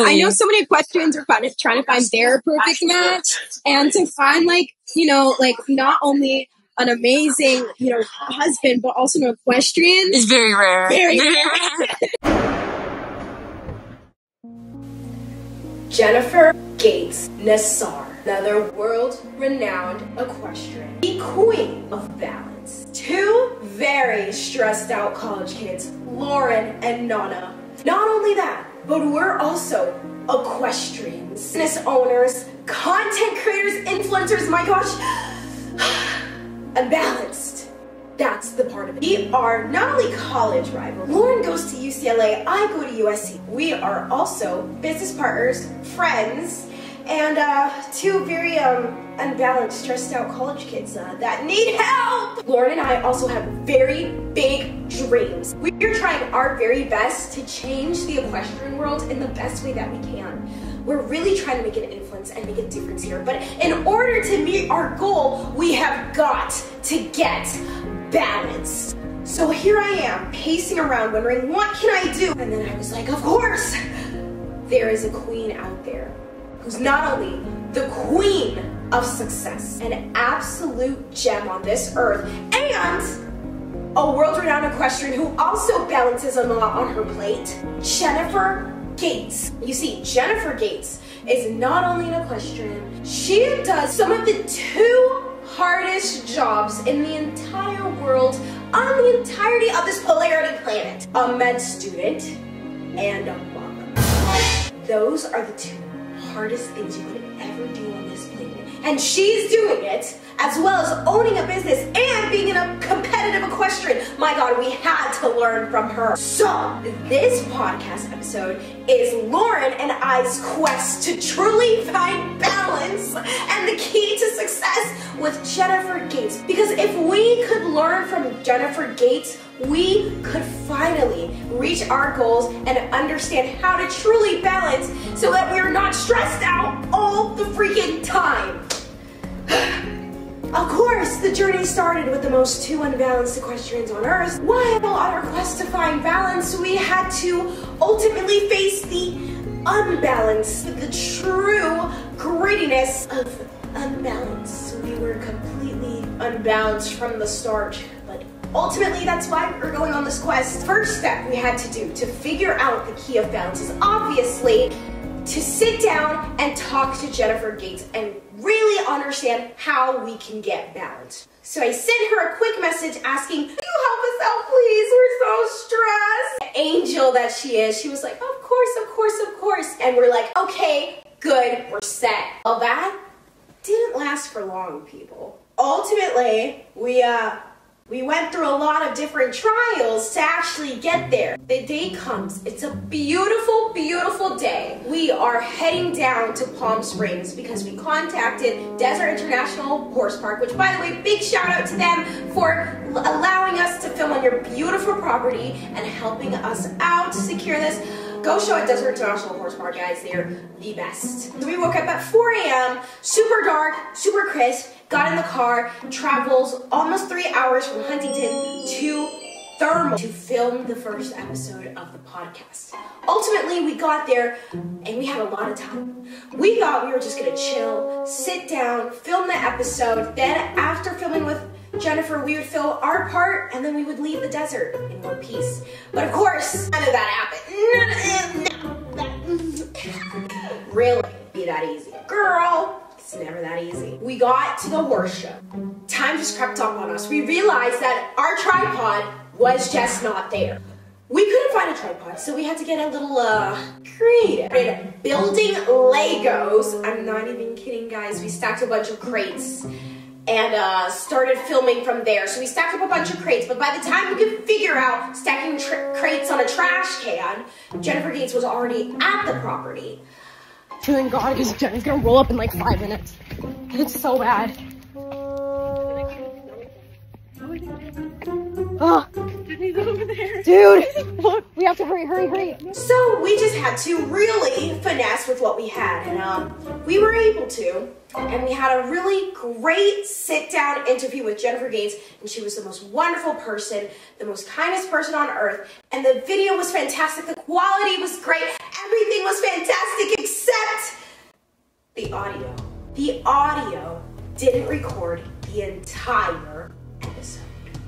I know so many equestrians are trying to find their perfect match, and to find not only an amazing, husband, but also an equestrian is very rare. Very rare. Jennifer Gates Nassar, another world-renowned equestrian, the queen of balance. Two very stressed-out college kids, Lauren and Nana. Not only that, but we're also equestrians, business owners, content creators, influencers, my gosh, unbalanced. That's the part of it. We are not only college rivals. Lauren goes to UCLA, I go to USC. We are also business partners, friends, and two very unbalanced, stressed out college kids that need help. Lauren and I also have very big dreams. We're trying our very best to change the equestrian world in the best way that we can. We're really trying to make an influence and make a difference here. But in order to meet our goal, we have got to get balanced. So here I am, pacing around, wondering, what can I do? And then I was like, of course, there is a queen out there who's not only the queen of success, an absolute gem on this earth, and a world-renowned equestrian who also balances a lot on her plate, Jennifer Gates. You see, Jennifer Gates is not only an equestrian, she does some of the two hardest jobs in the entire world on the entirety of this polarity planet. A med student and a mother. Those are the two hardest things you could ever do on this planet. And she's doing it as well as owning a business and being a competitive equestrian. My God, we had to learn from her. So this podcast episode is Lauren and I's quest to truly find balance and the key to success with Jennifer Gates. Because if we could learn from Jennifer Gates, we could finally reach our goals and understand how to truly balance so that we're not stressed out all the freaking time. Of course, the journey started with the most two unbalanced equestrians on earth. While on our quest to find balance, we had to ultimately face the unbalance, the true grittiness of unbalance. We were completely unbalanced from the start, but ultimately that's why we're going on this quest. First step we had to do to figure out the key of balance is obviously to sit down and talk to Jennifer Gates and really understand how we can get balanced. So I sent her a quick message asking, can you help us out, please? We're so stressed. Angel that she is, she was like, of course, of course, of course. And we're like, okay, good, we're set. Well, that didn't last for long, people. Ultimately, we went through a lot of different trials to actually get there. The day comes. It's a beautiful, beautiful day. We are heading down to Palm Springs because we contacted Desert International Horse Park, which, by the way, big shout out to them for allowing us to film on your beautiful property and helping us out to secure this. Go show at Desert International Horse Park, guys. They're the best. So we woke up at 4 a.m., super dark, super crisp, got in the car, travels almost 3 hours from Huntington to Thermal to film the first episode of the podcast. Ultimately, we got there and we had a lot of time. We thought we were just gonna chill, sit down, film the episode. Then after filming with Jennifer, we would film our part and then we would leave the desert in one piece. But of course, none of that happened. Really be that easy. Girl, it's never that easy. We got to the horse show. Time just crept up on us. We realized that our tripod was just not there. We couldn't find a tripod, so we had to get a little creative. Building Legos. I'm not even kidding, guys. We stacked a bunch of crates and started filming from there. So we stacked up a bunch of crates, but by the time we could figure out stacking crates on a trash can, Jennifer Gates was already at the property. Thank God, because Jen's gonna roll up in like 5 minutes. It's so bad. Oh, he's over there. Dude, we have to hurry. So we just had to really finesse with what we had, and we were able to. And we had a really great sit-down interview with Jennifer Gates, and she was the most wonderful person, the most kindest person on earth, and the video was fantastic, the quality was great, Everything was fantastic except the audio. The audio didn't record the entire episode.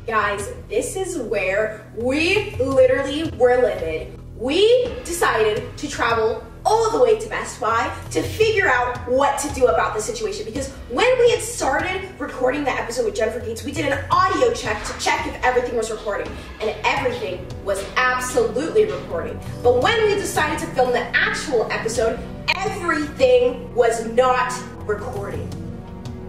Guys, this is where we literally were livid. We decided to travel all the way to Best Buy to figure out what to do about the situation, because when we had started recording the episode with Jennifer Gates, we did an audio check to check if everything was recording, and everything was absolutely recording. But when we decided to film the actual episode, everything was not recording.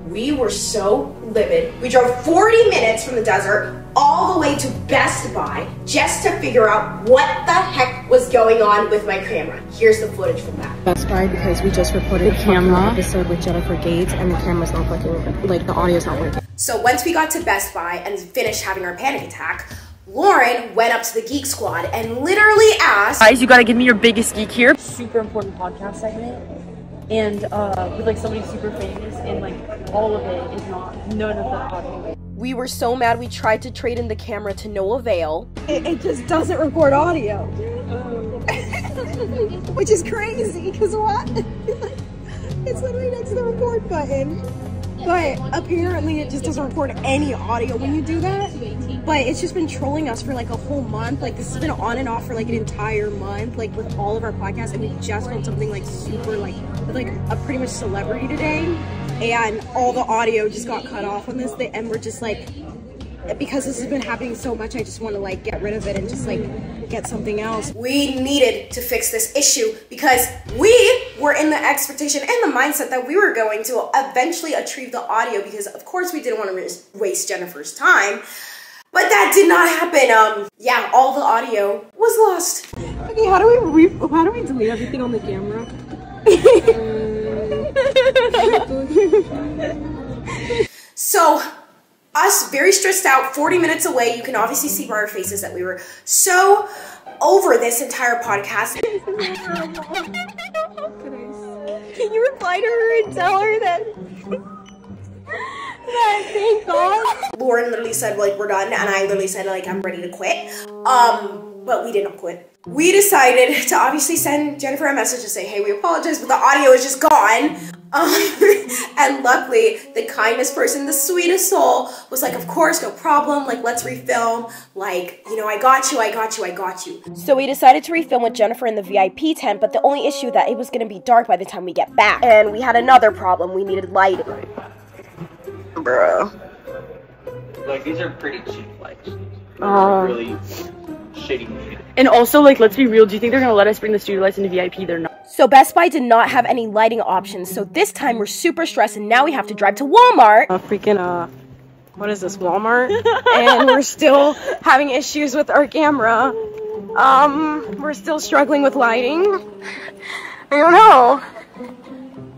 We were so livid. We drove 40 minutes from the desert all the way to Best Buy just to figure out what the heck was going on with my camera. Here's the footage from that. Best Buy because we just recorded a camera episode with Jennifer Gates and the camera's not working, like the audio's not working. So once we got to Best Buy and finished having our panic attack, Lauren went up to the Geek Squad and literally asked, guys, you gotta give me your biggest geek here. Super important podcast segment. And with like somebody super famous, and like all of it is not, none of the audio. We were so mad we tried to trade in the camera to no avail. It just doesn't record audio. Which is crazy, because what? It's literally next to the record button. But apparently it just doesn't record any audio when you do that. But it's just been trolling us for like a whole month. Like this has been on and off for like an entire month, like with all of our podcasts, and we just filmed something like super like with like a pretty much celebrity today, and all the audio just got cut off on this, and we're just like, because this has been happening so much, I just want to like get rid of it and just like get something else. We needed to fix this issue because we were in the expectation and the mindset that we were going to eventually retrieve the audio, because of course we didn't want to waste Jennifer's time. But that did not happen. Yeah, all the audio was lost. Okay, how do we delete everything on the camera? So, us very stressed out, 40 minutes away, you can obviously see by our faces that we were so over this entire podcast. Can you reply to her and tell her that thank God? Lauren literally said, like, we're done, and I literally said, like, I'm ready to quit. But we didn't quit. We decided to obviously send Jennifer a message to say, hey, we apologize, but the audio is just gone. And luckily, the kindest person, the sweetest soul, was like, of course, no problem, like, let's refilm, like, you know, I got you. So we decided to refilm with Jennifer in the VIP tent, but the only issue that it was gonna be dark by the time we get back. And we had another problem, we needed lighting. Bro. Like, these are pretty cheap lights. Really shitty. And also, like, let's be real, do you think they're gonna let us bring the studio lights into VIP? They're not. So Best Buy did not have any lighting options, so this time we're super stressed, and now we have to drive to Walmart. What is this, Walmart? And we're still having issues with our camera. We're still struggling with lighting. I don't know.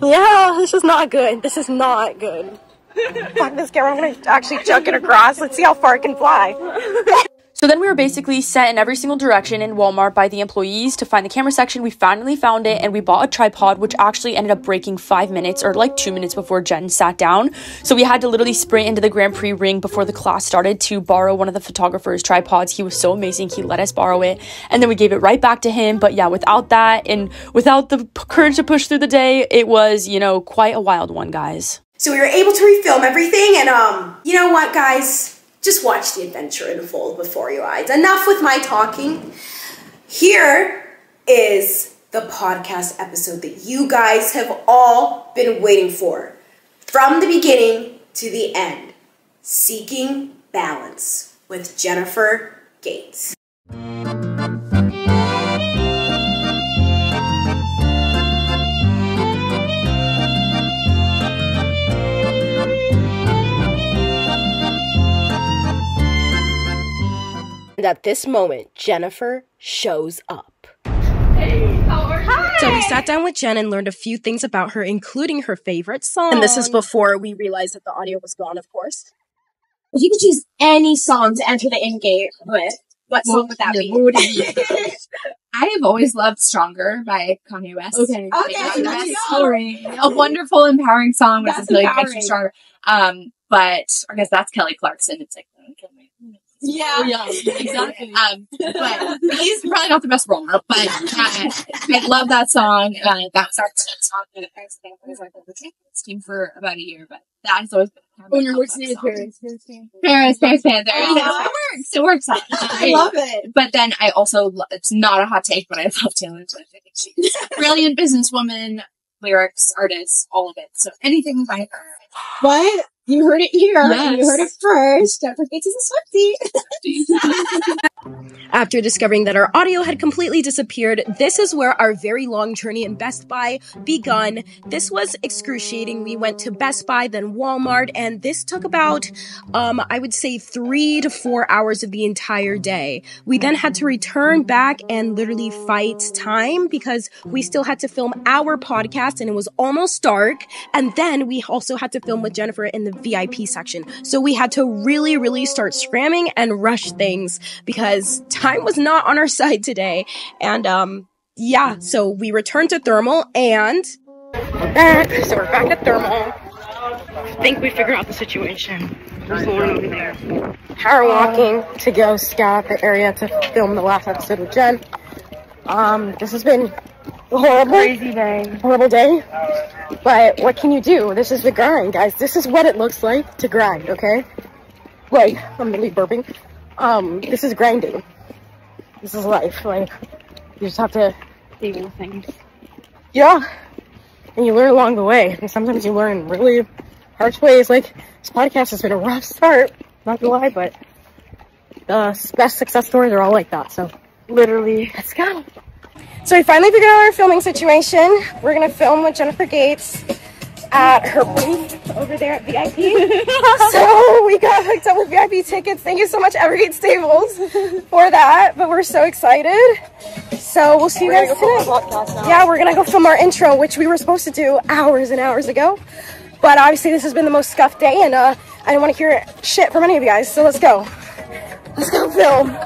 Yeah, this is not good. This is not good. Fuck this camera, I'm gonna actually chuck it across. Let's see how far it can fly. So then we were basically sent in every single direction in Walmart by the employees to find the camera section. We finally found it, and we bought a tripod, which actually ended up breaking 5 minutes or like 2 minutes before Jen sat down. So we had to literally sprint into the Grand Prix ring before the class started to borrow one of the photographer's tripods. He was so amazing. He let us borrow it, and then we gave it right back to him. But yeah, without that and without the courage to push through the day, it was, you know, quite a wild one, guys. So we were able to refilm everything, and you know what, guys? Just watch the adventure unfold before your eyes. Enough with my talking. Here is the podcast episode that you guys have all been waiting for. From the beginning to the end. Seeking Balance with Jennifer Gates. And at this moment, Jennifer shows up. Hey, how are you? So we sat down with Jen and learned a few things about her, including her favorite song. And this is before we realized that the audio was gone, of course. If you could choose any song to enter the in-gate with, what song would that be? I have always loved Stronger by Kanye West. Okay. Story. A wonderful, empowering song, which is like extra stronger. But I guess that's Kelly Clarkson. It's like, Yeah, exactly. But he's probably not the best roller, but I love that song. That's our song that I sang for the team for about a year, but that's always been When you're working in Paris. Paris Panther. It works out. I love it. But then I also, it's not a hot take, but I love Taylor Swift. I think she's a brilliant businesswoman, lyrics, artist, all of it. So anything by her. But you heard it here. Yes. You heard it first. Jennifer Gates is a Swiftie. After discovering that our audio had completely disappeared, this is where our very long journey in Best Buy begun. This was excruciating. We went to Best Buy, then Walmart, and this took about, I would say 3 to 4 hours of the entire day. We then had to return back and literally fight time because we still had to film our podcast and it was almost dark. And then we also had to film with Jennifer in the VIP section. So we had to really start scramming and rush things because time was not on our side today. And yeah, so we returned to Thermal and we're back. So we're back at Thermal. I think we figured out the situation. There's Lauren over there. Power walking to go scout the area to film the last episode with Jen. This has been a horrible day. But what can you do? This is the grind, guys. This is what it looks like to grind, okay? Like, I'm really burping. This is grinding. This is life. Like, you just have to deal with things. Yeah. And you learn along the way. And sometimes you learn in really harsh ways. Like, this podcast has been a rough start. Not gonna lie, but the best success stories are all like that. So, literally, let's go. So we finally figured out our filming situation. We're gonna film with Jennifer Gates at her booth over there at VIP. So we got hooked up with VIP tickets. Thank you so much, Evergate Stables, for that. But we're so excited. So we'll see you guys today. Yeah, we're gonna go film our intro, which we were supposed to do hours and hours ago. But obviously this has been the most scuffed day, and I didn't want to hear shit from any of you guys. So let's go. Let's go film.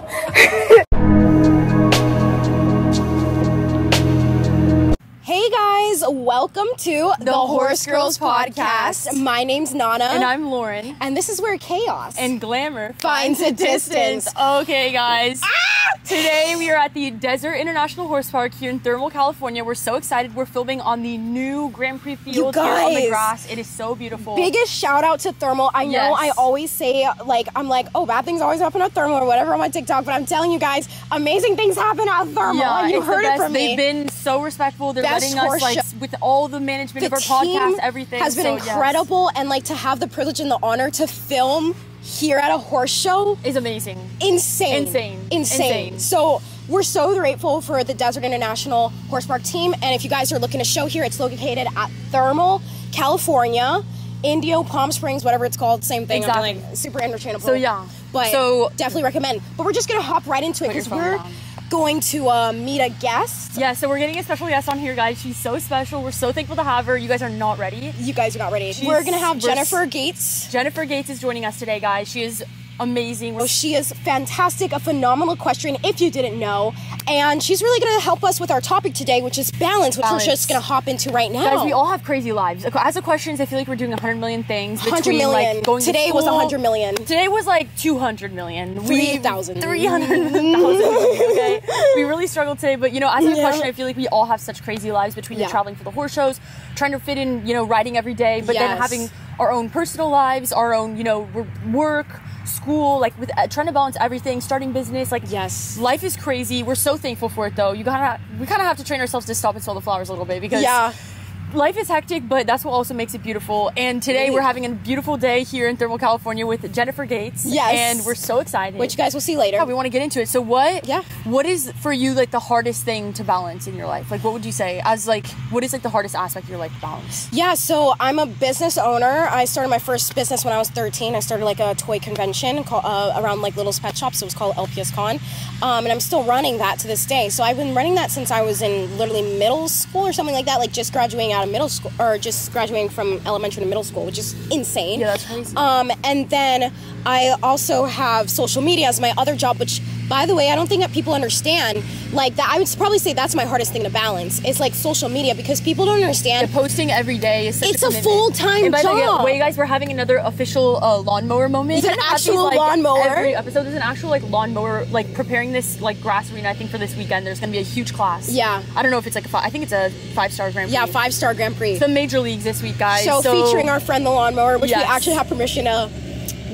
Hey guys, welcome to the Horse Girls podcast. My name's Nana. And I'm Lauren. And this is where chaos And glamour finds a distance. Okay, guys. Today we are at the Desert International Horse Park here in Thermal, California. We're so excited. We're filming on the new Grand Prix field here on the grass. It is so beautiful. Biggest shout out to Thermal. I know I always say, I'm like, oh, bad things always happen at Thermal or whatever on my TikTok, but I'm telling you guys, amazing things happen at Thermal. Yeah, and you heard it from me. They've been so respectful. They're letting us, like, with all the management of our podcast, everything. Has been incredible, and like to have the privilege and the honor to film here at a horse show is amazing. Insane. So we're so grateful for the Desert International Horse Park team, and if you guys are looking to show here, it's located at Thermal, California, Indio, Palm Springs, whatever it's called, same thing. Exactly. I'm like super interchangeable. So yeah, but definitely recommend. But we're just gonna hop right into it because we're going to meet a guest. Yeah, so we're getting a special guest on here, guys. She's so special. We're so thankful to have her. You guys are not ready. You guys are not ready. We're gonna have Jennifer Gates. Jennifer Gates is joining us today, guys. She is amazing. She is fantastic, a phenomenal equestrian, if you didn't know. And she's really going to help us with our topipic today, which is balance, which we're just going to hop into right now. Guys, we all have crazy lives. As equestrians, I feel like we're doing 100 million things. 100 million. Like, going today to was 100 million. Today was like 200 million. 3,000. 300,000. Okay? We really struggled today, but you know, as an equestrian, I feel like we all have such crazy lives between traveling for the horse shows, trying to fit in, you know, riding every day, but then having our own personal lives, our own, you know, work, school, like with trying to balance everything, starting business, like life is crazy. We're so thankful for it though. We kind of have to train ourselves to stop and smell the flowers a little bit because life is hectic, but that's what also makes it beautiful. And today we're having a beautiful day here in Thermal, California with Jennifer Gates. And we're so excited. Which you guys will see later. Yeah, we want to get into it. So what is for you like the hardest thing to balance in your life? Like what would you say as like, what is like the hardest aspect of your life to balance? Yeah, so I'm a business owner. I started my first business when I was 13. I started like a toy convention called, around like Little's Pet Shops. It was called LPS Con. And I'm still running that to this day. So I've been running that since I was in literally middle school or something like that, like just graduating out of middle school, or just graduating from elementary to middle school, which is insane. Yeah, that's crazy. And then I also have social media as my other job, which By the way, I don't think that people understand, like, that. I would probably say that's my hardest thing to balance. It's like social media, because people don't understand. Posting every day is such It's a a commitment. full-time And by job. the way, guys, we're having another official lawnmower moment. Is it an We're gonna have these, actual lawnmower? Every episode is an actual like lawnmower, like preparing this like grass arena. I think for this weekend, there's gonna be a huge class. Yeah. I don't know if it's like I think it's a 5-star Grand Prix. Yeah, 5-star Grand Prix. It's the major leagues this week, guys. So featuring our friend the lawnmower, which we Yes. actually have permission to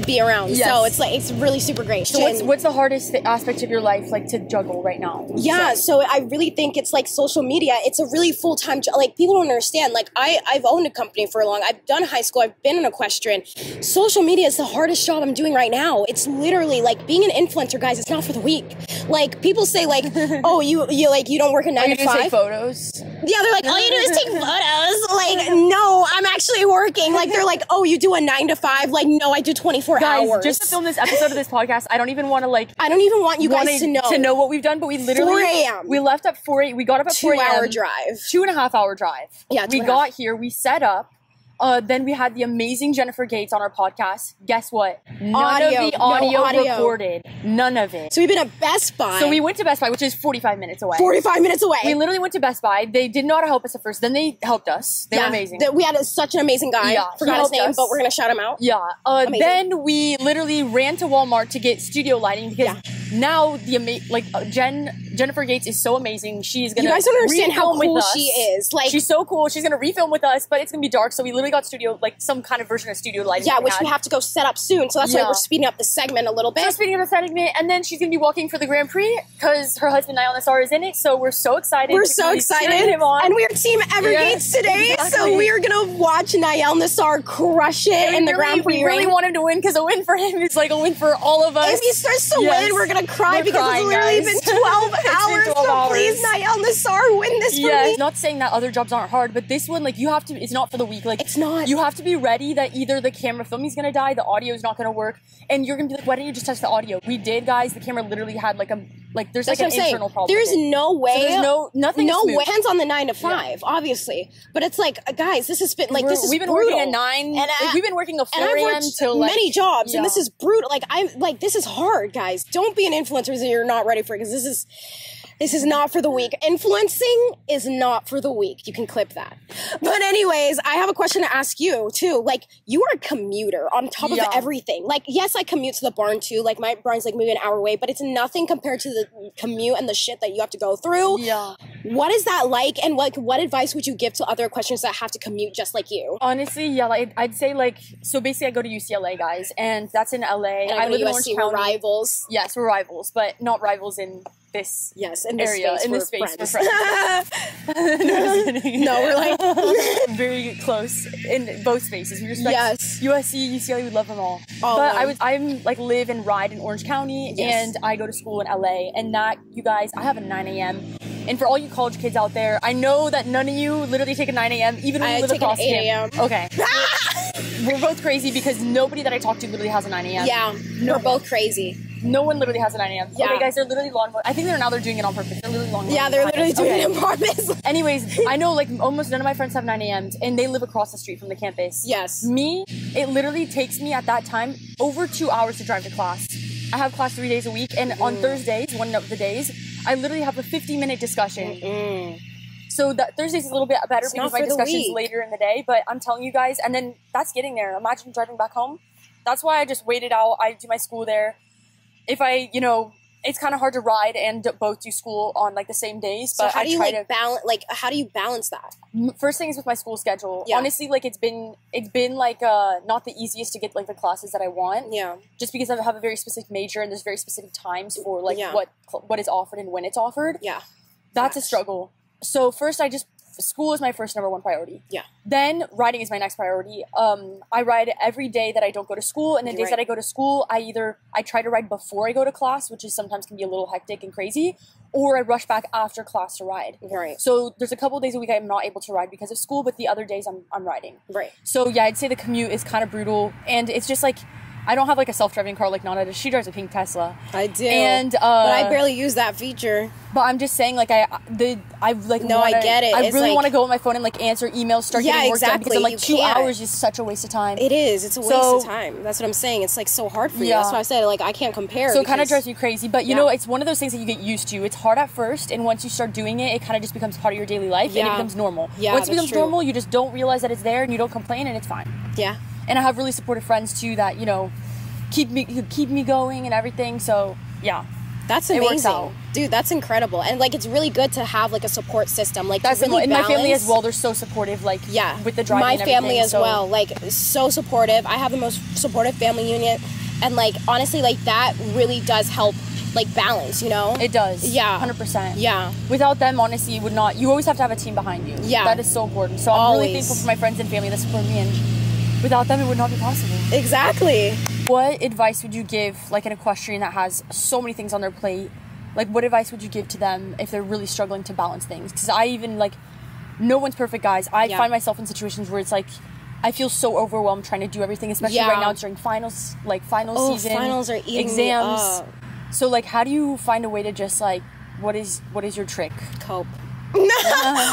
be around. Yes. So it's like, it's really super great. So what's the hardest aspect of your life like to juggle right now? Yeah, so I really think it's like social media. It's a really full-time job. Like, people don't understand. Like, I've owned a company for long. I've done high school. I've been an equestrian. Social media is the hardest job I'm doing right now. It's literally like being an influencer, guys. It's not for the weak. Like, people say like, oh, you like you don't work a 9 to 5. Take photos. Yeah, they're like, all you do is take photos. Like, no, I'm actually working. Like, they're like, oh, you do a 9 to 5. Like, no, I do 24 Guys, hours. just to film this episode of this podcast, I don't even want to like. I don't even want you guys to know. what we've done, but we literally 4 a.m. We left at 4 a.m. We got up at 4 a.m. 2-hour drive. 2.5 hour drive. Yeah, we 2.5. got here. We set up. Then we had the amazing Jennifer Gates on our podcast. Guess what? None of the audio recorded. None of it. So we've been at Best Buy. So we went to Best Buy, which is 45 minutes away. 45 minutes away. We literally went to Best Buy. They did not help us at first. Then they helped us. They were amazing. We had such an amazing guy. Yeah, Forgot he his name, helped us. but we're going to shout him out. Yeah. Amazing. Then we literally ran to Walmart to get studio lighting because now Jennifer Gates is so amazing. She's gonna. You guys don't understand how refilm with cool us. she is. Like, she's so cool. She's gonna refilm with us, but it's gonna be dark. So we literally got studio, like some kind of version of studio lighting. yeah, which we have to go set up soon. So that's why Yeah. we're speeding up the segment a little bit. So speaking of the segment, and then she's gonna be walking for the Grand Prix because her husband Niall Nassar is in it. So we're so excited. We're to so be excited. cheering him on. And we're Team Evergates Yes, today. exactly. So we're going to watch Niall Nassar crush it in the Grand Prix We really ring. want him to win because a win for him is like a win for all of us. If he starts to Yes. win, we're going to cry We're because crying, it's literally guys. been 12 It's been hours. 12 So hours. please, Niall Nassar, win this for me. Not saying that other jobs aren't hard, but this one, like, you have to, it's not for the weak. Like, It's not. You have to be ready that either the camera filming is going to die, the audio is not going to work, and you're going to be like, why didn't you just touch the audio? We did, guys. The camera literally had, there's That's like what an I'm saying. internal problem. There's with it. no way. So there's nothing No smooth. way. Hands on the 9 to 5, obviously. But it's like, guys, this has been like this is We've been brutal. working at 9, And like, we've been working a 4 and I've a.m. worked till like many jobs, and yeah. this is brutal. Like, I'm like, this is hard, guys. Don't be an influencer that you're not ready for, because this is not for the weak. Influencing is not for the weak. You can clip that. But anyways, I have a question to ask you too. Like, you are a commuter on top of Yeah. everything. Like, yes, I commute to the barn too. Like, my barn's like maybe an hour away, but it's nothing compared to the commute and the shit that you have to go through. Yeah. What is that like? And like, what advice would you give to other questions that have to commute just like you? Honestly, yeah, like, I'd say like, so basically I go to UCLA, guys, and that's in LA. And I live go in to Orange USC, County. we're rivals. Yes, we're rivals, but not rivals in this Yes, in this area. space, In we're this space, we're friends. friends. No, we're like very close in both spaces. We respect Yes. USC, UCLA. We love them all. All but of them. I'm like live and ride in Orange County, Yes. and I go to school in LA. And that, you guys, I have a 9 a.m. And for all you college kids out there, I know that none of you literally take a 9 a.m. even when I you live take an across 8 a.m. Okay. We're both crazy because nobody that I talk to literally has a 9 a.m. yeah, we're both crazy. No one literally has a 9 a.m. Yeah. Okay, guys, they're literally lawnmower. I think they're doing it on purpose. They're literally lawnmower. Yeah, they're literally doing it on purpose. Anyways, I know like almost none of my friends have 9 a.m.s and they live across the street from the campus. Yes. Me, it literally takes me at that time over 2 hours to drive to class. I have class 3 days a week, and on Thursdays, one of the days, I literally have a 50-minute discussion. So that Thursdays is a little bit better because not my for the discussion's weak. later in the day, but I'm telling you guys, and then that's getting there. Imagine driving back home. That's why I just waited out. I do my school there. If I, it's kind of hard to ride and both do school on like the same days, So but how do you I try like balance? Like, how do you balance that? First thing is with my school schedule. Yeah. Honestly, like it's been like not the easiest to get like the classes that I want. Yeah. Just because I have a very specific major and there's very specific times for like Yeah. what is offered and when it's offered. Yeah. That's a struggle. So first school is my first number one priority. Yeah. Then riding is my next priority. I ride every day that I don't go to school, and the days that I go to school, I try to ride before I go to class, which is sometimes can be a little hectic and crazy, or I rush back after class to ride. Right. So there's a couple days a week I'm not able to ride because of school, but the other days I'm riding. Right. So yeah, I'd say the commute is kind of brutal, and it's just like I don't have like a self-driving car like Nana does. She drives a pink Tesla. I do. And but I barely use that feature. But I'm just saying, like, I like. No, I get it. I It's really like- want to go on my phone and like answer emails, start getting work done, because I'm like You 2 can't. hours is such a waste of time. It is. It's a waste of time. That's what I'm saying. It's like so hard for you. Yeah. That's why I said like I can't compare. So it kind of because- drives me crazy. But you know, it's one of those things that you get used to. It's hard at first, and once you start doing it, it kind of just becomes part of your daily life, and it Yeah. becomes normal. Yeah, Once it that's becomes true. normal, you just don't realize that it's there, and you don't complain, and it's fine. Yeah. And I have really supportive friends too that, you know, keep me going and everything. So yeah. That's It works amazing. out. Dude, that's incredible. And like it's really good to have like a support system. Like That's to really and my family balance- as well. They're so supportive. Like Yeah. with the driving. My and family everything, as so- well. Like so supportive. I have the most supportive family unit. And like honestly, like that really does help like balance, you know? It does. Yeah. 100%. Yeah. Without them, honestly, you would not. You always have to have a team behind you. Yeah. That is so important. So I'm really Always. thankful for my friends and family that support me, and without them, it would not be possible. Exactly. What advice would you give, like an equestrian that has so many things on their plate? Like, what advice would you give to them if they're really struggling to balance things? Because I even, like, no one's perfect, guys. I Yeah. find myself in situations where it's like, I feel so overwhelmed trying to do everything, especially Yeah. right now during finals, like final season. Finals are eating exams. me up. So, like, how do you find a way to just, like, what is your trick? Cope.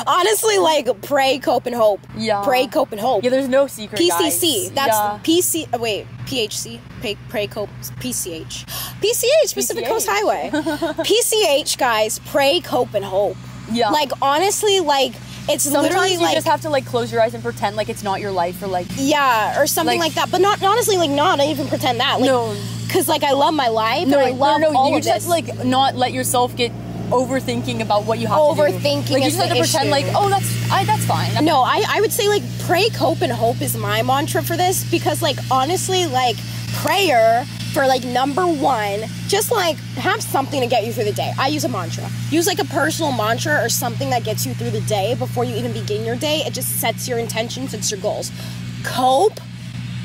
Honestly, like pray, cope, and hope. Yeah. Pray, cope, and hope. Yeah, there's no secret, PCC. guys. That's Yeah. PC. Wait, PHC. Pray, cope. PCH. PCH. Pacific Coast Highway. PCH, guys. Pray, cope, and hope. Yeah. Like honestly, like it's Sometimes literally you like just have to, like, close your eyes and pretend like it's not your life, or like, yeah, or something like- like that. But not honestly, like not even pretend that. Like, No. because like I love my life. and I love all you of just this. have to, like, not let yourself get overthinking about what you have to do. Overthinking Like, you is just have the to pretend issue. like, oh, that's fine. No, I would say like pray, cope, and hope is my mantra for this, because like honestly, like prayer for like number one, just like have something to get you through the day. I use a mantra. Use like a personal mantra or something that gets you through the day before you even begin your day. It just sets your intentions, sets your goals. Cope,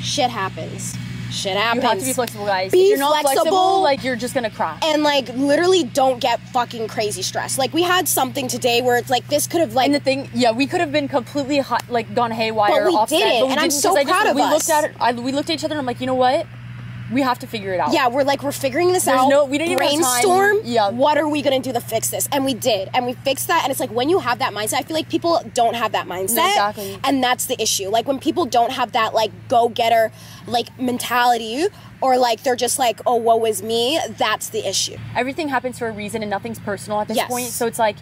shit happens. Shit happens. You have to be flexible, guys. Be if you're not flexible. flexible, like, you're just gonna crash. And like literally don't get fucking crazy stressed. Like we had something today where it's like this could have like And the thing, yeah, we could have been completely hot, like gone haywire, But we offset, didn't, but we and I'm didn't, so 'cause I just- proud of we us. Looked at it, we looked at each other, and I'm like, you know what? We have to figure it out. yeah, we're figuring this There's out. we didn't even have time. brainstorm. Yeah. What are we gonna do to fix this? And we did, and we fixed that. And it's like when you have that mindset, I feel like people don't have that mindset. No, exactly. And that's the issue. Like when people don't have that like go getter like mentality, or like they're just like, oh, woe is me. That's the issue. Everything happens for a reason, and nothing's personal at this Yes. point. So it's like,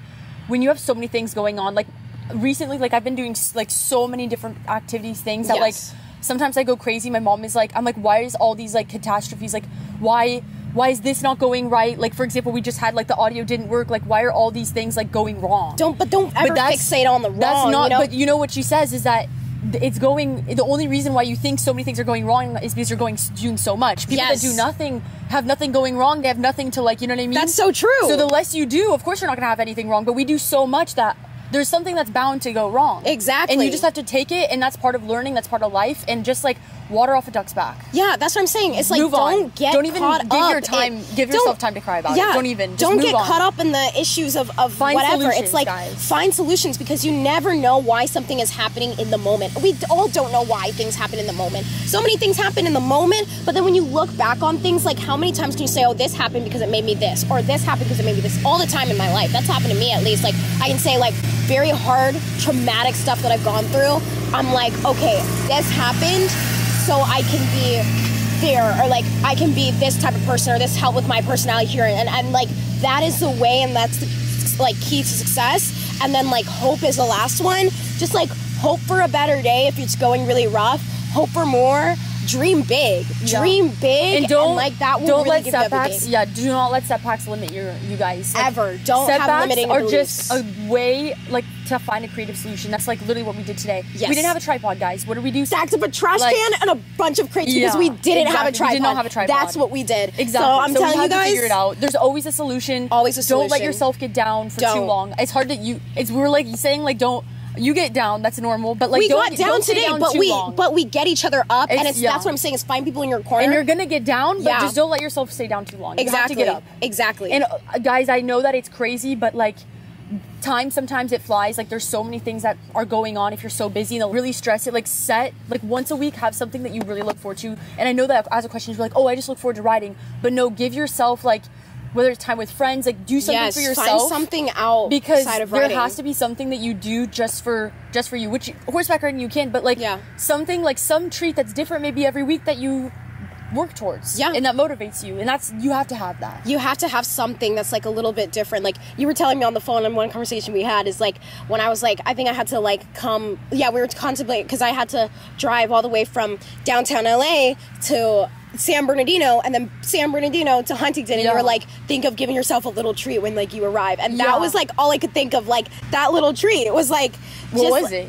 when you have so many things going on, like recently, like I've been doing like so many different activities, things that Yes. like sometimes I go crazy. My mom is like, I'm like, why is all these like catastrophes? Like, why is this not going right? Like, for example, we just had like the audio didn't work. Like, why are all these things like going wrong? Don't ever fixate on the wrong. That's not. You know? But you know what she says is that it's going. The only reason why you think so many things are going wrong is because you're doing so much. People Yes. that do nothing have nothing going wrong. They have nothing to, like, you know what I mean? That's so true. So the less you do, of course, you're not gonna have anything wrong. But we do so much that there's something that's bound to go wrong. Exactly. And you just have to take it, and that's part of learning. That's part of life, and just like water off a duck's back. Yeah, that's what I'm saying. It's like Move on. don't even caught give up your time. Give don't- yourself time to cry about yeah, it. Don't even. Just don't move get on. caught up in the issues of Find whatever. solutions, It's like guys. find solutions, because you never know why something is happening in the moment. We all don't know why things happen in the moment. So many things happen in the moment, but then when you look back on things, like how many times can you say, oh, this happened because it made me this, or this happened because it made me this? All the time in my life. That's happened to me, at least. Like I can say like very hard, traumatic stuff that I've gone through. I'm like, okay, this happened, so I can be there, or like I can be this type of person, or this help with my personality here, and like that is the way, and that's the like key to success. And then like hope is the last one. Just like hope for a better day if it's going really rough. Hope for more. Dream big. Yeah. Dream big, And don't like that will don't really let give you setbacks. everything. Yeah, do not let setbacks limit you guys. Like, Ever. Don't have setbacks limiting are beliefs. just a way like to find a creative solution. That's like literally what we did today. Yes. We didn't have a tripod, guys. What did we do? Stacked up a trash Like- can and a bunch of crates because Yeah, we didn't have a exactly. tripod. We did not have a tripod. That's what we did. Exactly. So I'm we telling had you to guys, figure it out. There's always a solution. Always a Don't let solution. yourself get down for too Don't. long. It's hard to we're like saying like don't. You get down, that's normal, but like we don't, got down don't stay today, down but too long. we get each other up, and It's- yeah. that's what I'm saying is find people in your corner. And you're gonna get down, but Yeah. just don't let yourself stay down too long. You exactly have to get up. exactly. And guys, I know that it's crazy, but like time, sometimes it flies. Like, there's so many things that are going on if you're so busy, and they'll really stress it. Like, set, like, once a week, have something that you really look forward to. And I know that as a question, you're like, oh, I just look forward to riding. But no, give yourself, like, whether it's time with friends, like, do something for yourself. Find something out because of riding. there has to be something that you do just for you, which horseback riding you can, but, like, something, like, some treat that's different maybe every week that you work towards, and that motivates you, and that's, you have to have that. You have to have something that's like a little bit different. Like, you were telling me on the phone in one conversation we had, is like, when I was like, I think I had to like we were contemplating, because I had to drive all the way from downtown LA to San Bernardino, and then San Bernardino to Huntington, and you were like, think of giving yourself a little treat when like you arrive, and that was like all I could think of, like that little treat. It was like, what was it?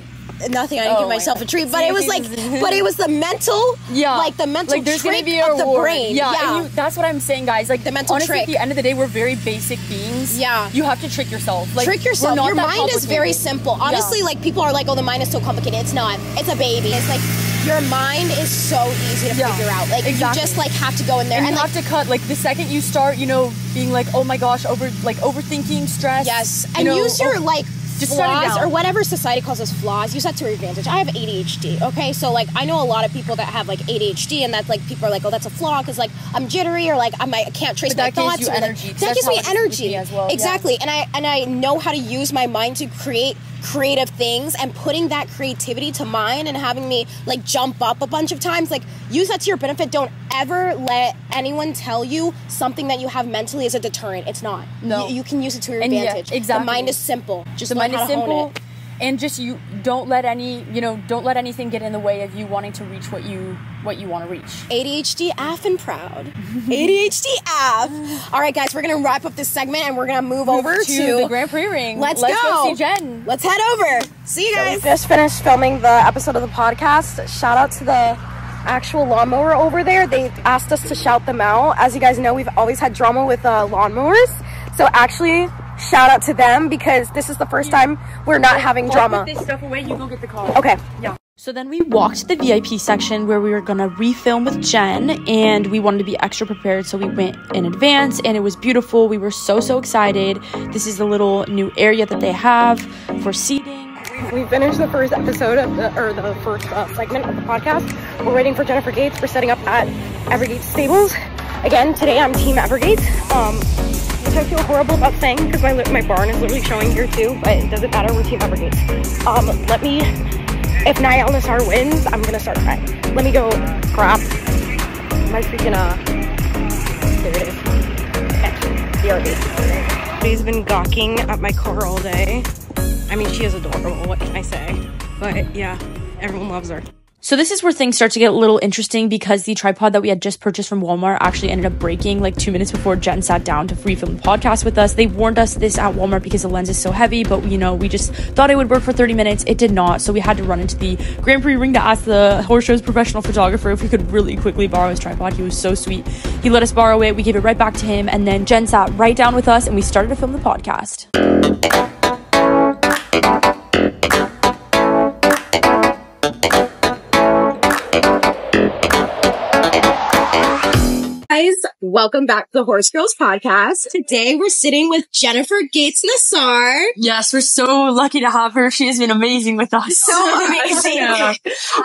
Nothing. I didn't give myself a treat, but it was like, but it was the mental, like the mental, like, there's trick be of the brain. And that's what I'm saying, guys. Like, the mental honestly, trick. At the end of the day, we're very basic beings. You have to trick yourself. Like, trick yourself. Your mind is very simple. Honestly, like, people are like, oh, the mind is so complicated. It's not. It's a baby. It's like, your mind is so easy to figure out. Like, you just like have to go in there, and you have to cut. Like, the second you start, being like, oh my gosh, overthinking, stress. Yes, and use your like just flaws, or whatever society calls us flaws, use that to your advantage. I have ADHD, okay? So, like, I know a lot of people that have, like, ADHD, and that's, like, people are like, oh, that's a flaw, because, like, I'm jittery, or, like, I can't trace my thoughts. Gives you energy. That gives me energy. As well. Exactly. And I know how to use my mind to create creative things, and putting that creativity to mine and having me, like, jump up a bunch of times. Like, use that to your benefit. Don't ever let anyone tell you something that you have mentally is a deterrent. It's not. No. You can use it to your advantage. Exactly. The mind is simple. Just the mind is simple. It. And just, you don't let anything get in the way of you wanting to reach what you want to reach. ADHD AF and proud. ADHD AF. All right, guys, we're gonna wrap up this segment, and we're gonna move over to the Grand Prix ring. Let's go see Jen. Let's head over. See you guys. So we just finished filming the episode of the podcast. Shout out to the actual lawnmower over there. They asked us to shout them out. As you guys know, we've always had drama with lawnmowers. So actually, shout out to them, because this is the first time we're not having drama. Put this stuff away, you go get the car. Okay. Yeah. So then we walked to the VIP section where we were gonna refilm with Jen, and we wanted to be extra prepared, so we went in advance, and it was beautiful. We were so excited. This is the little new area that they have for seating. We finished the first episode of the first segment of the podcast. We're waiting for Jennifer Gates. We're setting up at Evergates Stables. Again, today I'm Team Evergates. Which I feel horrible about saying, because my barn is literally showing here too, but it doesn't matter, we're Team Evergates. If Gates Nassar wins, I'm gonna start crying. Let me go grab my freaking, there it is. BRB. She's been gawking at my car all day. I mean, she is adorable, what can I say? But yeah, everyone loves her. So this is where things start to get a little interesting, because the tripod that we had just purchased from Walmart actually ended up breaking like 2 minutes before Jen sat down to refilm the podcast with us. They warned us this at Walmart because the lens is so heavy, but we just thought it would work for 30 minutes. It did not, so we had to run into the Grand Prix ring to ask the horse show's professional photographer if we could really quickly borrow his tripod. He was so sweet. He let us borrow it. We gave it right back to him, and then Jen sat right down with us, and we started to film the podcast. Guys, welcome back to the Horse Girls podcast. Today we're sitting with Jennifer Gates Nassar. Yes, we're so lucky to have her. She has been amazing with us. So amazing.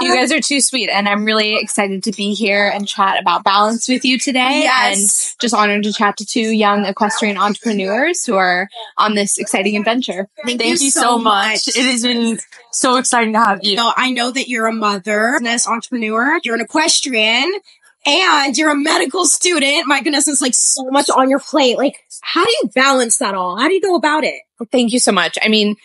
You guys are too sweet, and I'm really excited to be here and chat about balance with you today. Yes. And just honored to chat to two young equestrian entrepreneurs who are on this exciting adventure. Thank you so much. It has been so exciting to have you. So I know that you're a mother, business entrepreneur, you're an equestrian, and you're a medical student. My goodness, it's like so much on your plate. Like, how do you balance that all? How do you go about it? Thank you so much. I mean,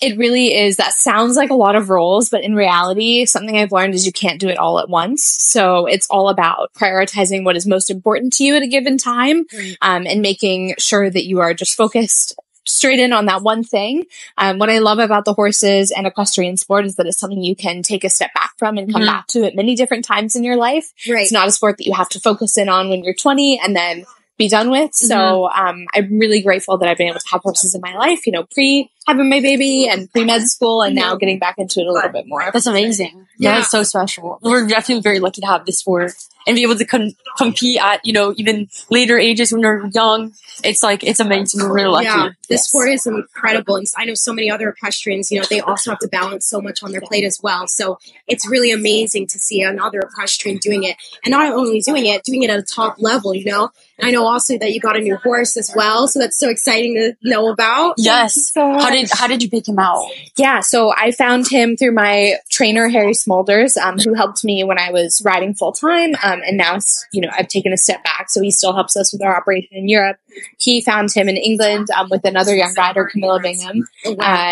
it really is, that sounds like a lot of roles, but in reality, something I've learned is you can't do it all at once. So it's all about prioritizing what is most important to you at a given time, and making sure that you are just focused straight in on that one thing. What I love about the horses and equestrian sport is that it's something you can take a step back from and come back to at many different times in your life. Right. It's not a sport that you have to focus in on when you're 20 and then be done with. So I'm really grateful that I've been able to have horses in my life, pre having my baby and pre-med school, and now getting back into it a little bit more. That's amazing. Yeah, that's so special. We're definitely very lucky to have this for and be able to compete at, you know, even later ages when they're young. It's like, it's amazing. We're really lucky. Yeah, this sport is incredible. And I know so many other equestrians, you know, they also have to balance so much on their plate as well. So it's really amazing to see another equestrian doing it. And not only doing it at a top level, you know. And I know also that you got a new horse as well. So that's so exciting to know about. Yes. How did you pick him out? Yeah, so I found him through my trainer, Harry Smolders, who helped me when I was riding full time. And now, you know, I've taken a step back. So he still helps us with our operation in Europe. He found him in England with another young rider, Camilla Bingham.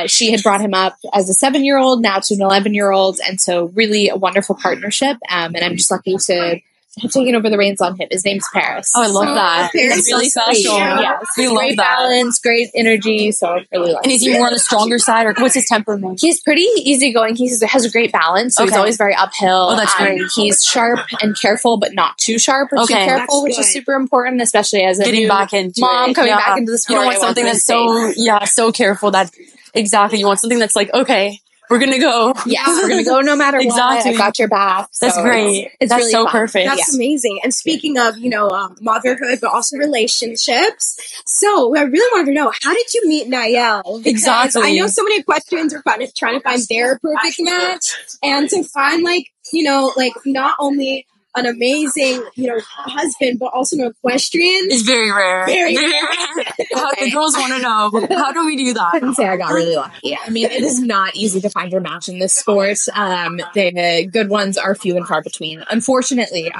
She had brought him up as a 7-year-old, now to an 11-year-old. And so really a wonderful partnership. And I'm just lucky to have taken over the reins on him. His name's Paris. Oh, I love that. It's really special. Yeah, we love great that. balance, great energy. So I really like And is he more on the stronger side, or what's his temperament? He's pretty easygoing. He has a great balance, so he's always very uphill. Oh, that's great. He's sharp and careful, but not too sharp or too Okay. careful, which is super important, especially as a Getting new back into mom it. coming Yeah. back into the You sport. don't want something that's so careful that exactly. You want something that's like, okay, we're gonna go. Yes, we're gonna go no matter what. Exactly. I've got your back. So That's great. It's That's really so fun. perfect. That's amazing. And speaking of, you know, motherhood, but also relationships. So I really wanted to know, how did you meet Nael? Because Exactly. I know so many questions are trying to find their perfect match, and to find, like, you know, like not only an amazing, you know, husband, but also an equestrian. It's very rare. Very rare. The girls want to know, how do we do I that? couldn't say I got really lucky. I mean, it is not easy to find your match in this sport. The good ones are few and far between, unfortunately.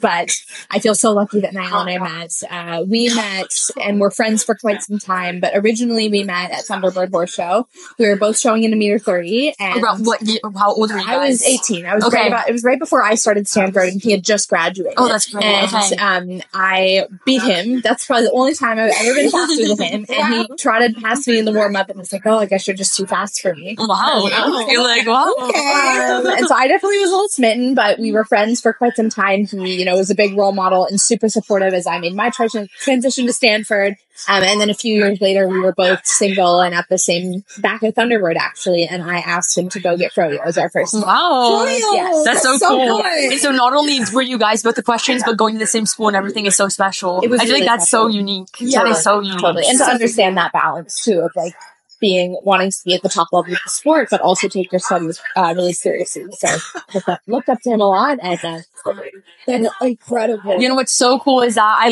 But I feel so lucky that Niall and I met. We met and were friends for quite some time, but originally we met at Thunderbird Horse Show. We were both showing in a meter 30. And About what year, how old were you guys? I was 18. I was Okay. it was right before I started Stanford, and he had just graduated. Oh, that's great. And Okay. I beat him. That's probably the only time I've ever been faster than him. And he trotted past me in the warm up and was like, "Oh, I guess you're just too fast for me." Wow. You're like, wow. And so I definitely was a little smitten, but we were friends for quite some time. He, you know, was a big role model and super supportive as I made my transition to Stanford. And then a few years later, we were both single and at the same back at Thunderbird, actually. And I asked him to go get Froyo as our first. Wow. Yes. That's so cool. good. And so not only were you guys both equestrians, but going to the same school and everything is so special. It was I feel really like that's special. so unique. That is so unique. Totally. And to understand that balance too of like wanting to be at the top level of the sport, but also take your studies really seriously. So looked up to him a lot, and that's incredible. You know what's so cool is that I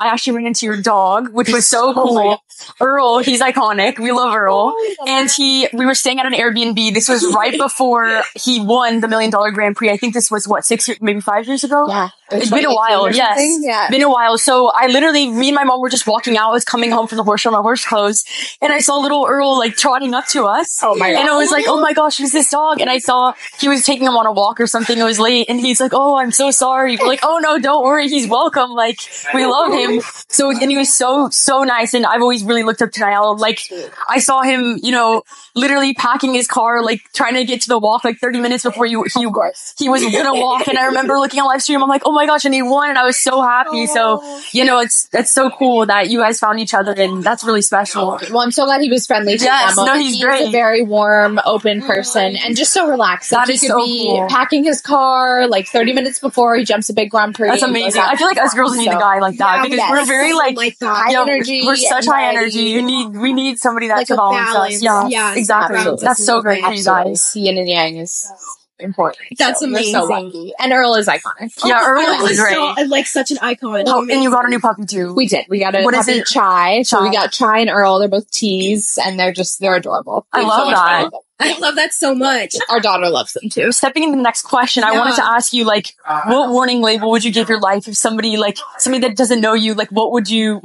actually ran into your dog, which was so cool. Earl, he's iconic. We love Earl. And we were staying at an Airbnb. This was right before he won the $1 Million Grand Prix. I think this was 6 years, maybe 5 years ago? Yeah. It's been a while. Yes. Yeah. Been a while. So me and my mom were just walking out. I was coming home from the horse show, my horse clothes. And I saw little Earl like trotting up to us. Oh my God. And I was like, oh my gosh, who's this dog? And I saw he was taking him on a walk or something. It was late. And he's like, oh, I'm so sorry. We're like, oh no, don't worry. He's welcome. Like, we love him. So, and he was so nice. And I've always really looked up to Niall. Like, I saw him, you know, literally packing his car, like trying to get to the walk like 30 minutes before he was gonna walk. And I remember looking on live stream, I'm like, oh my gosh, and he won. And I was so happy. So, you know, that's so cool that you guys found each other, and that's really special. Well, I'm so glad he was friendly to Yes, Emma. no, he's great. a very warm, open person and just so relaxed. That Like, is he could so be cool. packing his car like 30 minutes before he jumps a big Grand Prix. That's and goes amazing. out. I feel like us girls need a guy like that, because we're very like that. high yeah, energy. We're such high energy. We need somebody that Like can a balance balance. us. Yeah, Yeah, exactly. absolutely. That's so great for you guys. Yin and yang is important. That's So we're so amazing. lucky. And Earl is iconic. Yeah, Earl Oh, is great. so, like such an icon. Oh, and you got a new puppy too. We did. We got a What is puppy, it? Chai. So we Chai. got Chai and Earl. They're both T's, and they're adorable. I We have love so much that. fun with them. I love that so much. Our daughter loves them too. Stepping into the next question, I wanted to ask you, like, what warning label would you give your life if somebody that doesn't know you, like, what would you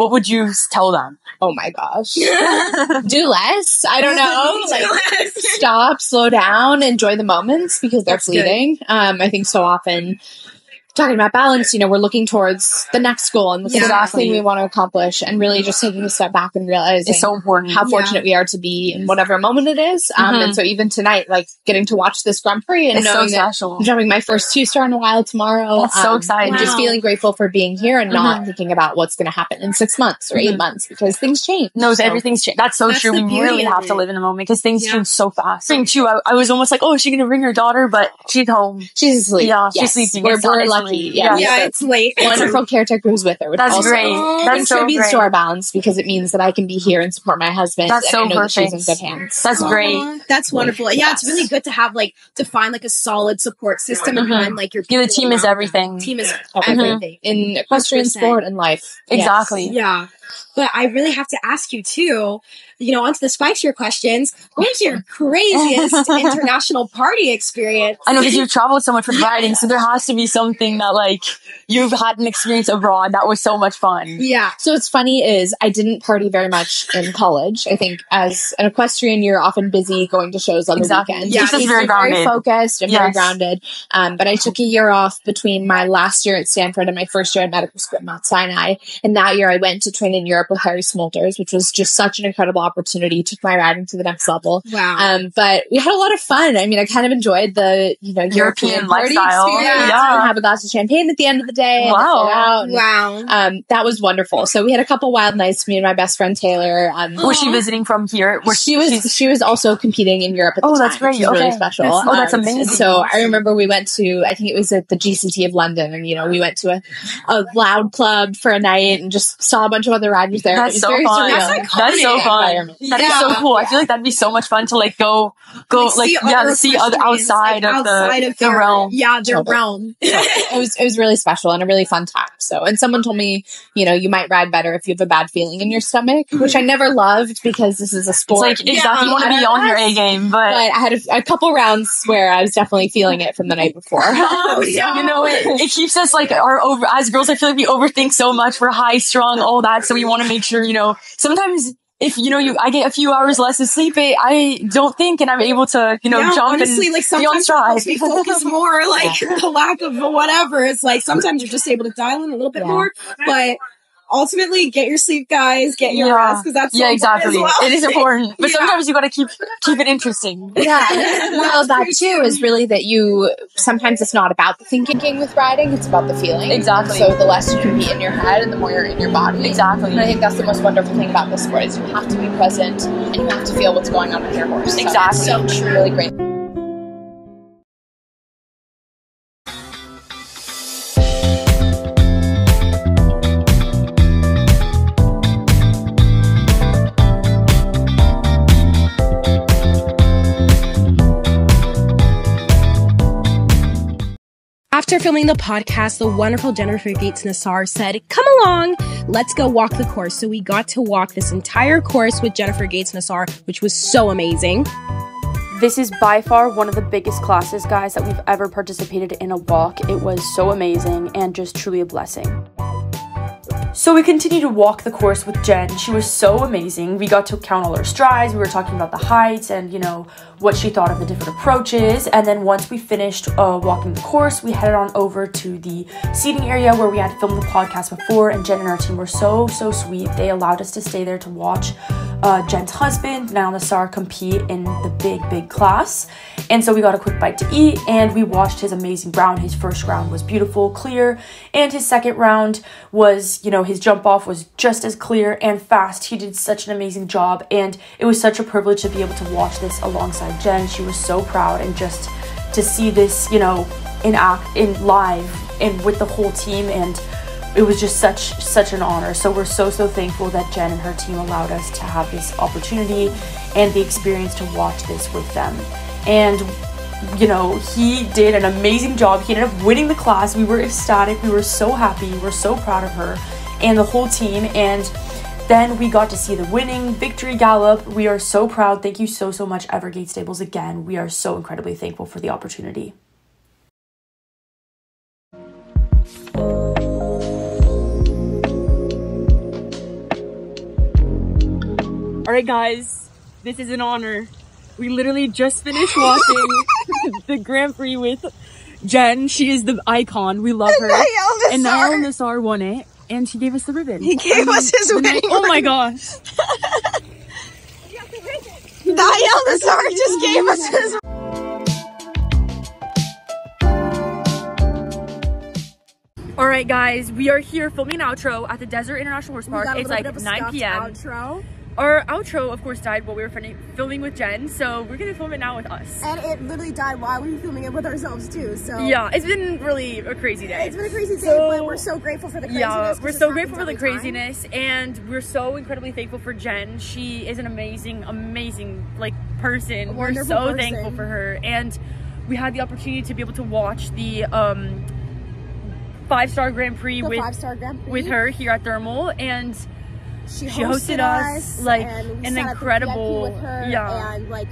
tell them? Oh my gosh. Do less. I don't know. Like, stop, slow down, enjoy the moments because they're fleeting. I think so often talking about balance, you know, we're looking towards the next goal and the next thing we want to accomplish, and really just taking a step back and realizing it's so important how fortunate we are to be in whatever moment it is. And so even tonight, like getting to watch this Grand Prix and knowing that I'm jumping my first 2-star in a while tomorrow. That's so exciting. Just feeling grateful for being here and not thinking about what's going to happen in 6 months or 8 months, because things change. No, everything's changed. That's so true. We really have to live in the moment because things change so fast. Thing too, I was almost like, oh, is she going to bring her daughter? But she's home. She's asleep. Yeah, she's sleeping. We're lucky. Yeah, it's late. Wonderful caretaker who's with her. Which That's also great. That's so contributes great. to our balance, because it means that I can be here and support my husband. That's so and I know that perfect. she's in good hands. That's great. That's wonderful. Yeah, it's really good to have to find a solid support system and find your Yeah, the team is everything. Team is everything in equestrian 100%. sport and life. Exactly. Yeah. But I really have to ask you too, onto the spicier questions. What was your craziest international party experience? I know, because you've traveled so much with riding, so there has to be something that you've had an experience abroad that was so much fun. Yeah. So what's funny is I didn't party very much in college. I think as an equestrian, you're often busy going to shows on the weekends. Yeah, it's very grounded. Very focused and very grounded. But I took a year off between my last year at Stanford and my first year at medical school at Mount Sinai. And that year I went to train in Europe with Harry Smolters, which was just such an incredible opportunity. Took my riding to the next level. Wow. But we had a lot of fun. I mean, I kind of enjoyed the European party lifestyle. experience. Yeah. Have a glass of champagne at the end of the day. Wow. Wow. That was wonderful. So we had a couple wild nights, me and my best friend Taylor. Was she visiting from here? She was also competing in Europe at the time. That's great. Which is really special. That's amazing. So I remember we went to, I think it was at the GCT of London, and we went to a loud club for a night and just saw a bunch of other riders there. That's so very fun. surreal. That's so fun. That is so cool. I feel like that'd be so much fun to go see other outside of the realm. Yeah, their realm. It was really special and a really fun time. So, and someone told me, you might ride better if you have a bad feeling in your stomach, which I never loved because this is a sport. It's exactly, you want to be on your A game, but I had a couple rounds where I was definitely feeling it from the night before. It keeps us as girls, I feel like we overthink so much. We're high strung, all that. So we want to make sure, sometimes if, I get a few hours less of sleep, I don't think, and I'm able to, jump honestly, and be on sometimes stride. we focus more, the lack of whatever. It's sometimes you're just able to dial in a little bit more, but ultimately, get your sleep, guys. Get your rest, because that's so exactly. As well. It is important, but sometimes you got to keep it interesting. Yeah, well, that too is really that sometimes it's not about the thinking with riding; it's about the feeling. Exactly. So the less you can be in your head, and the more you're in your body. Exactly. And I think that's the most wonderful thing about this sport is you have to be present and you have to feel what's going on with your horse. Exactly. So it's really great. After filming the podcast, the wonderful Jennifer Gates Nassar said, "Come along, let's go walk the course." So we got to walk this entire course with Jennifer Gates Nassar, which was so amazing. This is by far one of the biggest classes, guys, that we've ever participated in a walk. It was so amazing and just truly a blessing. So we continued to walk the course with Jen. She was so amazing. We got to count all her strides. We were talking about the heights and, what she thought of the different approaches. And then once we finished walking the course, we headed on over to the seating area where we had filmed the podcast before. And Jen and our team were so sweet. They allowed us to stay there to watch Jen's husband, Gates Nassar, compete in the big class. And so we got a quick bite to eat and we watched his amazing round. His first round was beautiful, clear. And his second round was, his jump off was just as clear and fast. He did such an amazing job. And it was such a privilege to be able to watch this alongside Jen. She was so proud, and just to see this, in live and with the whole team, and it was just such an honor. So we're so thankful that Jen and her team allowed us to have this opportunity and the experience to watch this with them. And he did an amazing job. He ended up winning the class. We were ecstatic. We were so happy. We were so proud of her and the whole team. And then we got to see the winning victory gallop. We are so proud. Thank you so much, Evergate Stables. Again, we are so incredibly thankful for the opportunity. All right, guys, this is an honor. We literally just finished watching the Grand Prix with Jen, she is the icon. We love her. And Gates Nassar won it, and he gave us the ribbon. He gave us his winning Oh my gosh. Gates Nassar just gave us his. Alright guys, we are here filming an outro at the Desert International Horse Park. It's like 9 p.m. Outro. Our outro, of course, died while we were filming with Jen, so we're gonna film it now with us. And it literally died while we were filming it with ourselves too, so. Yeah, it's been really a crazy day. It's been a crazy day, but we're so grateful for the craziness. Yeah, we're so grateful for the craziness, and we're so incredibly thankful for Jen. She is an amazing, amazing, like, person. We're so thankful for her, and we had the opportunity to be able to watch the, 5-star Grand Prix with her here at Thermal, and she hosted us like an incredible with her, and like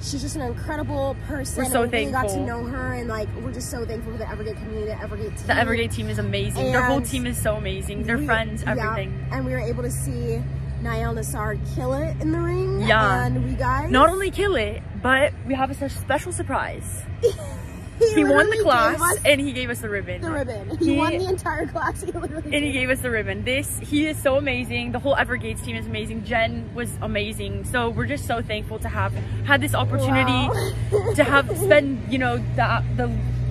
she's just an incredible person. We're so and we thankful. Got to know her, and like we're just so thankful for the Evergate community, the Evergate team. The Evergate team is amazing. And their whole team is so amazing. Their friends, everything. Yeah, and we were able to see Gates Nassar kill it in the ring. Yeah, and we guys not only kill it, but we have a special surprise. He won the class, and he gave us the ribbon. He won the entire class. He gave us the ribbon. He is so amazing. The whole Evergates team is amazing. Jen was amazing. So we're just so thankful to have had this opportunity to have spend, you know,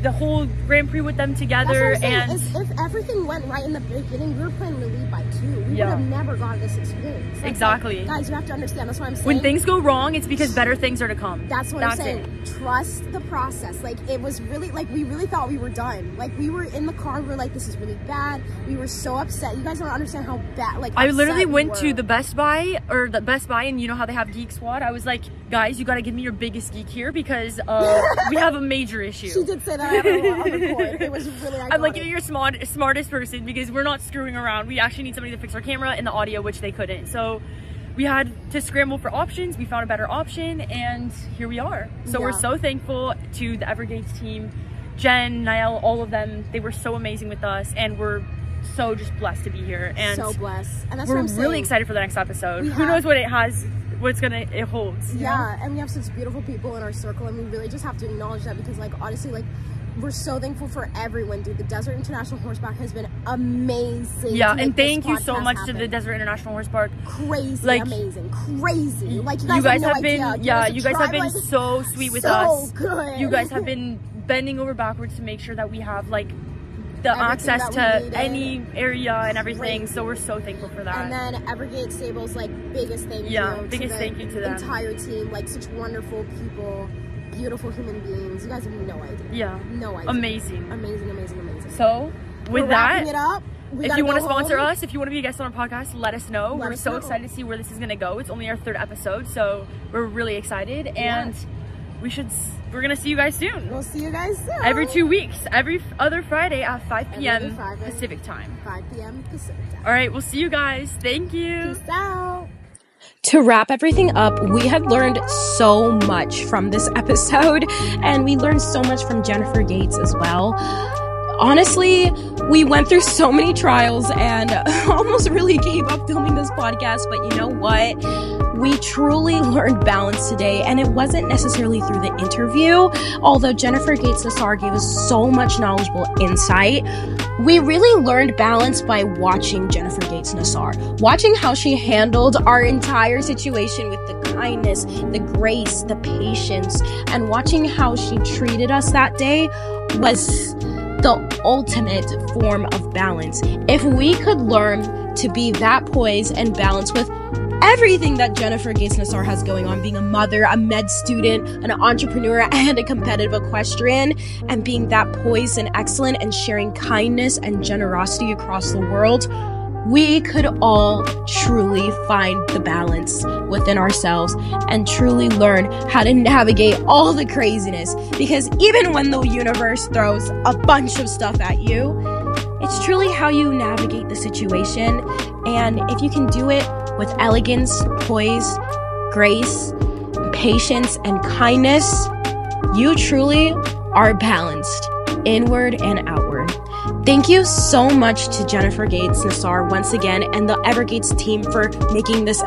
the whole Grand Prix with them together. And if everything went right in the beginning, we were planning to lead by 2. We would have never got this experience. Exactly. Like, guys, you have to understand. That's what I'm saying. When things go wrong, it's because better things are to come. That's what I'm saying. Trust the process. Like, it was really, like, we really thought we were done. Like, we were in the car, we were like, this is really bad. We were so upset. You guys don't understand how bad, like, I literally went to the Best Buy, and you know how they have Geek Squad? I was like, guys, you gotta give me your biggest geek here because we have a major issue. She did say that on record. It was really iconic. I'm like, you're your smartest person because we're not screwing around. We actually need somebody to fix our camera and the audio, which they couldn't. So we had to scramble for options. We found a better option, and here we are. So we're so thankful to the Evergates team, Jen, Niall, all of them. They were so amazing with us, and we're so just blessed to be here. And so blessed. And that's we're what I'm saying. really excited for the next episode. Who knows what it holds. Yeah, and we have such beautiful people in our circle, and we really just have to acknowledge that because, like, honestly, like, we're so thankful for everyone, dude. The Desert International Horse Park has been amazing. Yeah, and thank you so much to the Desert International Horse Park. Crazy, like, amazing, crazy. Like, you guys have been, you guys have been so sweet with us. So good. You guys have been bending over backwards to make sure that we have like the access to any area and everything. So we're so thankful for that. And then Evergate Stables, like, biggest thank you. Yeah, biggest thank you to them. Entire team, like, such wonderful people. Beautiful human beings. You guys have no idea. Yeah. No idea. Amazing. Amazing. So, with that, it up. If you want to sponsor us, if you want to be a guest on our podcast, let us know. We're so excited to see where this is going to go. It's only our 3rd episode, so we're really excited. And we're going to see you guys soon. We'll see you guys soon. Every 2 weeks. Every other Friday at 5 p.m. Pacific time. 5 p.m. Pacific time. All right, we'll see you guys. Thank you. Peace out. To wrap everything up, we had learned so much from this episode, and we learned so much from Jennifer Gates as well. Honestly, we went through so many trials and almost really gave up filming this podcast, but you know what? We truly learned balance today, and it wasn't necessarily through the interview, although Jennifer Gates Nassar gave us so much knowledgeable insight. We really learned balance by watching Jennifer Gates Nassar, watching how she handled our entire situation with the kindness, the grace, the patience, and watching how she treated us that day was the ultimate form of balance. If we could learn to be that poised and balanced with everything that Jennifer Gates Nassar has going on, being a mother, a med student, an entrepreneur, and a competitive equestrian, and being that poised and excellent and sharing kindness and generosity across the world, we could all truly find the balance within ourselves and truly learn how to navigate all the craziness. Because even when the universe throws a bunch of stuff at you, it's truly how you navigate the situation. And if you can do it with elegance, poise, grace, patience, and kindness, you truly are balanced, inward and outward. Thank you so much to Jennifer Gates Nassar once again and the Evergates team for making this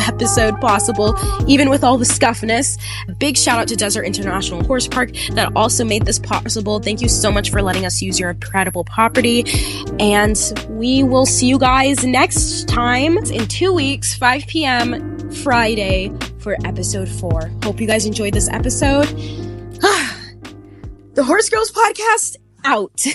episode possible, even with all the scuffness. Big shout out to Desert International Horse Park that also made this possible. Thank you so much for letting us use your incredible property. And we will see you guys next time in 2 weeks, 5 p.m. Friday for episode 4. Hope you guys enjoyed this episode. The Horse Girls podcast out.